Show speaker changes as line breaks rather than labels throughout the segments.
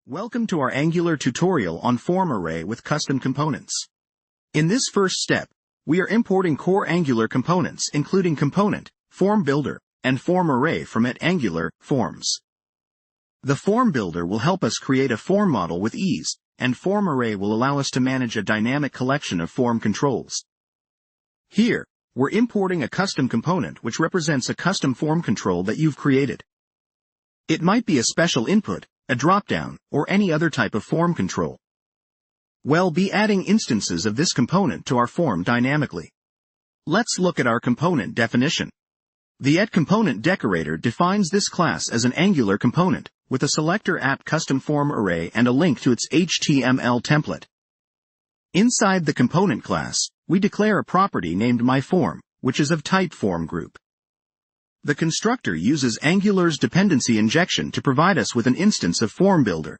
Welcome to our Angular tutorial on FormArray with custom components. In this first step, we are importing core Angular components including component, form builder, and FormArray from Angular Forms. The form builder will help us create a form model with ease, and FormArray will allow us to manage a dynamic collection of form controls. Here, we're importing a custom component which represents a custom form control that you've created. It might be a special input, a dropdown, or any other type of form control. We'll be adding instances of this component to our form dynamically. Let's look at our component definition. The component decorator defines this class as an Angular component, with a selector custom form array and a link to its HTML template. Inside the component class, we declare a property named myForm, which is of type form group. The constructor uses Angular's dependency injection to provide us with an instance of form builder.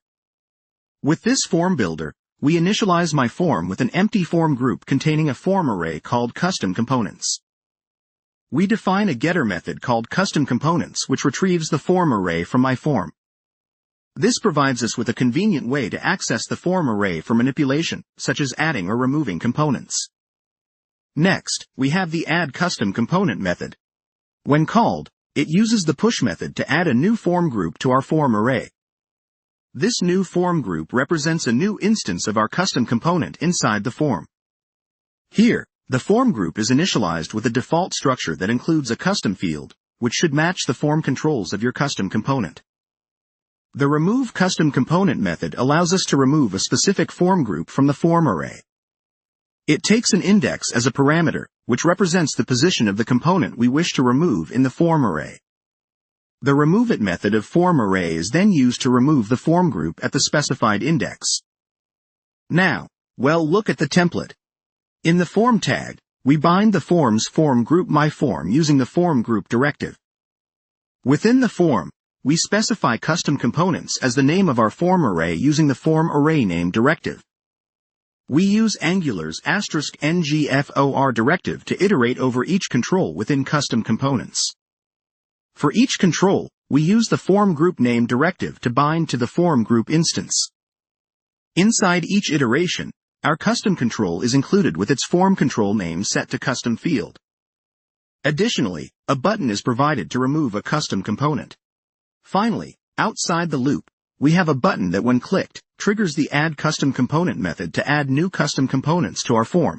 With this form builder, we initialize myForm with an empty form group containing a form array called custom components. We define a getter method called custom components which retrieves the form array from myForm. This provides us with a convenient way to access the form array for manipulation, such as adding or removing components. Next, we have the add custom component method. When called, it uses the push method to add a new form group to our form array. This new form group represents a new instance of our custom component inside the form. Here, the form group is initialized with a default structure that includes a custom field, which should match the form controls of your custom component. The remove custom component method allows us to remove a specific form group from the form array. It takes an index as a parameter, which represents the position of the component we wish to remove in the form array. The removeIt method of form array is then used to remove the form group at the specified index. Now, look at the template. In the form tag, we bind the form's form group myForm using the form group directive. Within the form, we specify custom components as the name of our form array using the form array name directive. We use Angular's *ngFor directive to iterate over each control within custom components. For each control, we use the form group name directive to bind to the form group instance. Inside each iteration, our custom control is included with its form control name set to custom field. Additionally, a button is provided to remove a custom component. Finally, outside the loop, we have a button that when clicked, triggers the add custom component method to add new custom components to our form.